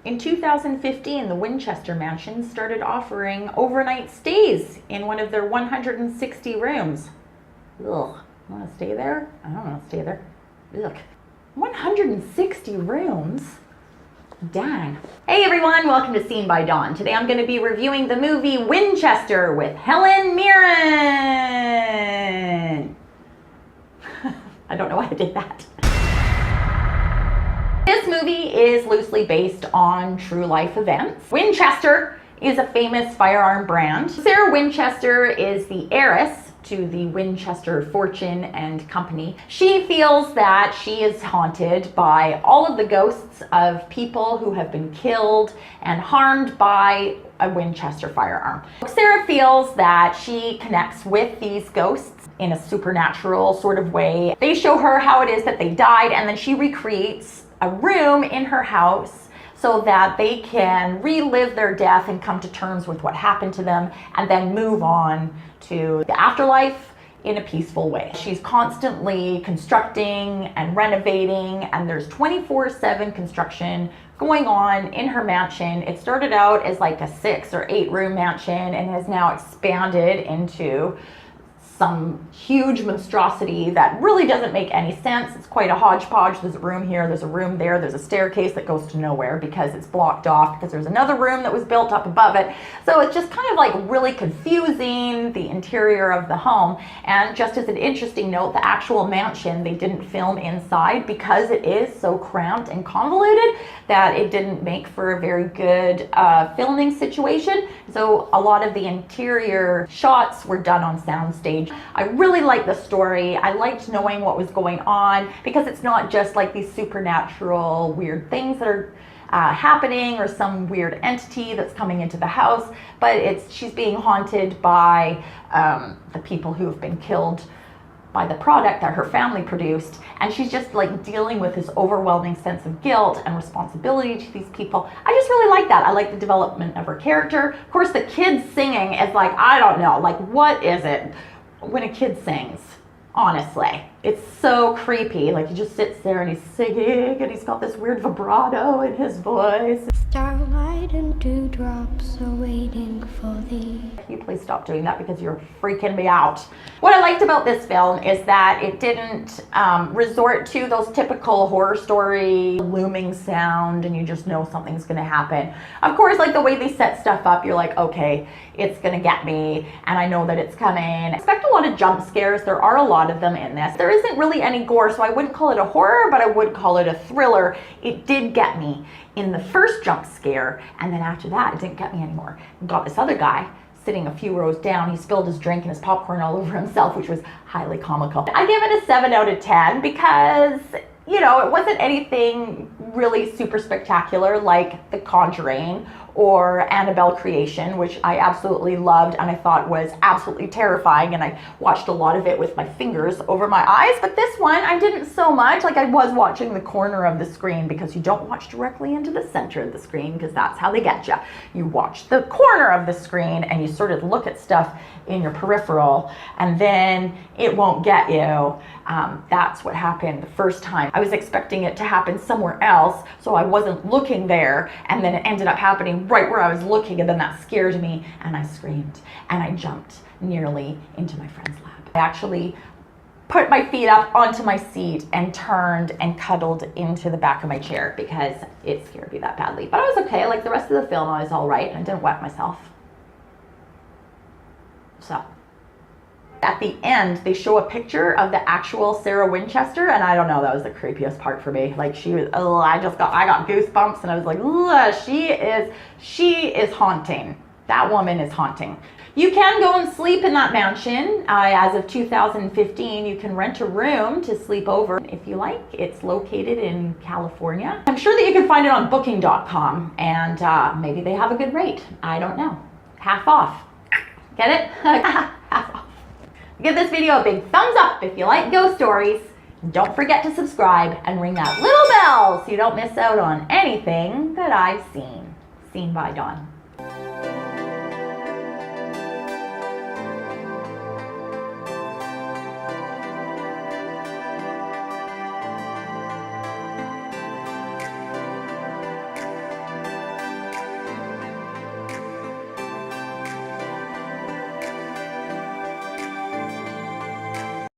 In 2015, the Winchester mansion started offering overnight stays in one of their 160 rooms. Ugh, I want to stay there? I don't want to stay there. Ugh. 160 rooms? Dang. Hey everyone, welcome to Scene by Dawn. Today I'm going to be reviewing the movie Winchester with Helen Mirren. I don't know why I did that. This movie is loosely based on true life events. Winchester is a famous firearm brand. Sarah Winchester is the heiress to the Winchester fortune and company. She feels that she is haunted by all of the ghosts of people who have been killed and harmed by a Winchester firearm. Sarah feels that she connects with these ghosts in a supernatural sort of way. They show her how it is that they died, and then she recreates a room in her house so that they can relive their death and come to terms with what happened to them and then move on to the afterlife in a peaceful way. She's constantly constructing and renovating, and there's 24/7 construction going on in her mansion. It started out as like a 6 or 8 room mansion and has now expanded into some huge monstrosity that really doesn't make any sense. It's quite a hodgepodge. There's a room here, there's a room there, there's a staircase that goes to nowhere because it's blocked off because there's another room that was built up above it. So it's just kind of like really confusing, the interior of the home. And just as an interesting note, the actual mansion, they didn't film inside because it is so cramped and convoluted that it didn't make for a very good filming situation. So a lot of the interior shots were done on soundstage. I really liked the story. I liked knowing what was going on because it's not just like these supernatural weird things that are happening or some weird entity that's coming into the house, but she's being haunted by the people who have been killed by the product that her family produced, and she's just like dealing with this overwhelming sense of guilt and responsibility to these people. I just really like that. I like the development of her character. Of course, the kid singing is like, I don't know, like what is it when a kid sings? Honestly, it's so creepy. Like he just sits there and he's singing and he's got this weird vibrato in his voice. Starlight and dewdrops are waiting for thee. Can you please stop doing that because you're freaking me out. What I liked about this film is that it didn't resort to those typical horror story looming sound and you just know something's gonna happen. Of course, like the way they set stuff up, you're like, okay, it's gonna get me and I know that it's coming. I expect a lot of jump scares. There are a lot of them in this. There isn't really any gore, so I wouldn't call it a horror, but I would call it a thriller. It did get me in the first jump scare, and then after that, it didn't get me anymore. Got this other guy sitting a few rows down. He spilled his drink and his popcorn all over himself, which was highly comical. I give it a 7 out of 10 because, you know, it wasn't anything really super spectacular like The Conjuring or Annabelle Creation, which I absolutely loved and I thought was absolutely terrifying, and I watched a lot of it with my fingers over my eyes. But this one, I didn't so much. Like I was watching the corner of the screen because you don't watch directly into the center of the screen because that's how they get you. You watch the corner of the screen and you sort of look at stuff in your peripheral and then it won't get you. That's what happened the first time. I was expecting it to happen somewhere else, so I wasn't looking there, and then it ended up happening right where I was looking, and then that scared me and I screamed and I jumped nearly into my friend's lap. I actually put my feet up onto my seat and turned and cuddled into the back of my chair because it scared me that badly. But I was okay. Like the rest of the film, I was all right and I didn't wet myself. So at the end, they show a picture of the actual Sarah Winchester, and I don't know, that was the creepiest part for me. Like she was, oh, I got goosebumps, and I was like, she is haunting. That woman is haunting. You can go and sleep in that mansion. As of 2015, you can rent a room to sleep over if you like. It's located in California. I'm sure that you can find it on booking.com, and maybe they have a good rate. I don't know. Half off. Get it? Half off. Give this video a big thumbs up if you like ghost stories. Don't forget to subscribe and ring that little bell so you don't miss out on anything that I've seen. Scene by Dawn.